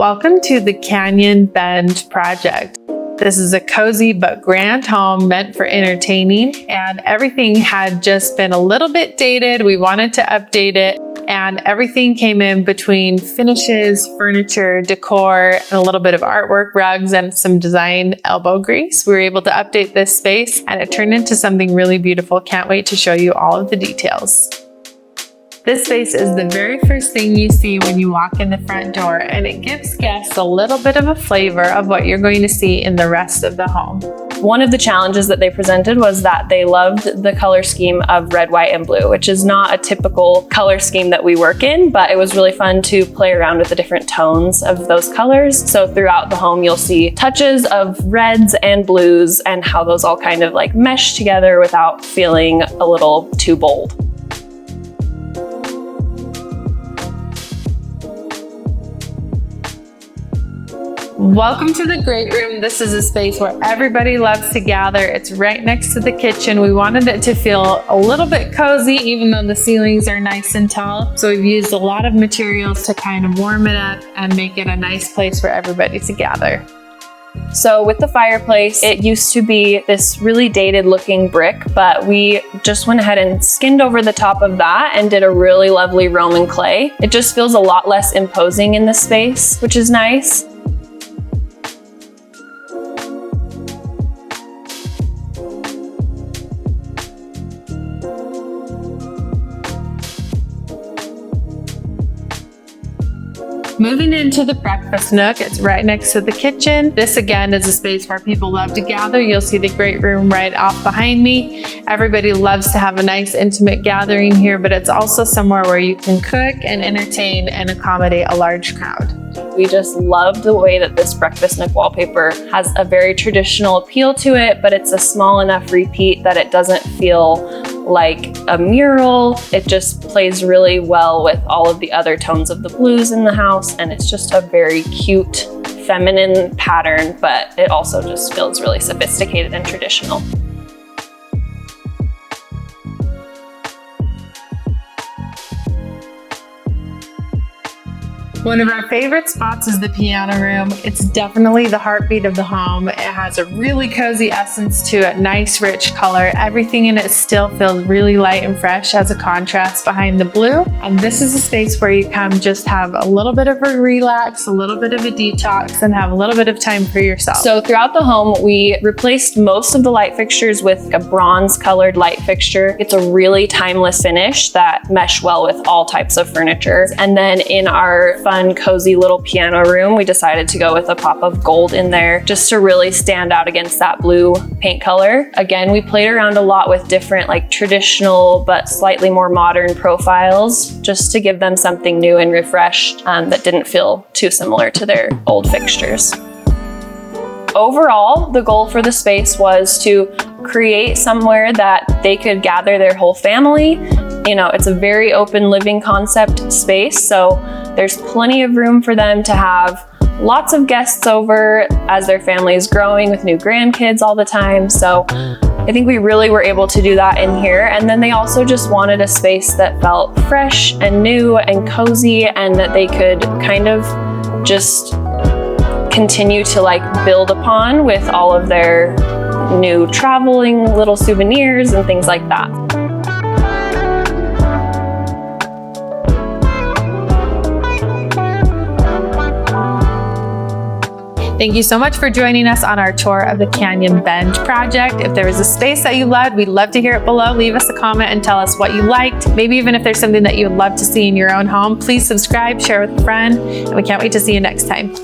Welcome to the Canyon Bend project. This is a cozy but grand home meant for entertaining, and everything had just been a little bit dated. We wanted to update it, and everything came in between finishes, furniture, decor, and a little bit of artwork, rugs, and some design elbow grease. We were able to update this space, and it turned into something really beautiful. Can't wait to show you all of the details. This space is the very first thing you see when you walk in the front door, and it gives guests a little bit of a flavor of what you're going to see in the rest of the home. One of the challenges that they presented was that they loved the color scheme of red, white, and blue, which is not a typical color scheme that we work in, but it was really fun to play around with the different tones of those colors. So throughout the home, you'll see touches of reds and blues and how those all kind of like mesh together without feeling a little too bold. Welcome to the great room. This is a space where everybody loves to gather. It's right next to the kitchen. We wanted it to feel a little bit cozy, even though the ceilings are nice and tall. So we've used a lot of materials to kind of warm it up and make it a nice place for everybody to gather. So with the fireplace, it used to be this really dated looking brick, but we just went ahead and skinned over the top of that and did a really lovely Roman clay. It just feels a lot less imposing in this space, which is nice. Moving into the breakfast nook, it's right next to the kitchen. This again is a space where people love to gather. You'll see the great room right off behind me. Everybody loves to have a nice intimate gathering here, but it's also somewhere where you can cook and entertain and accommodate a large crowd. We just love the way that this breakfast nook wallpaper has a very traditional appeal to it, but it's a small enough repeat that it doesn't feel like a mural. It just plays really well with all of the other tones of the blues in the house, and it's just a very cute, feminine pattern, but it also just feels really sophisticated and traditional. One of our favorite spots is the piano room. It's definitely the heartbeat of the home. It has a really cozy essence to it, nice rich color. Everything in it still feels really light and fresh as a contrast behind the blue. And this is a space where you come just have a little bit of a relax, a little bit of a detox, and have a little bit of time for yourself. So throughout the home, we replaced most of the light fixtures with a bronze colored light fixture. It's a really timeless finish that mesh well with all types of furniture. And then in our fun, cozy little piano room, we decided to go with a pop of gold in there just to really stand out against that blue paint color. Again, we played around a lot with different like traditional but slightly more modern profiles just to give them something new and refreshed that didn't feel too similar to their old fixtures. Overall, the goal for the space was to create somewhere that they could gather their whole family. You know, it's a very open living concept space, so there's plenty of room for them to have lots of guests over as their family is growing with new grandkids all the time. So I think we really were able to do that in here. And then they also just wanted a space that felt fresh and new and cozy, and that they could kind of just continue to like build upon with all of their new traveling little souvenirs and things like that. Thank you so much for joining us on our tour of the Canyon Bend project. If there was a space that you loved, we'd love to hear it below. Leave us a comment and tell us what you liked. Maybe even if there's something that you would love to see in your own home, please subscribe, share with a friend, and we can't wait to see you next time.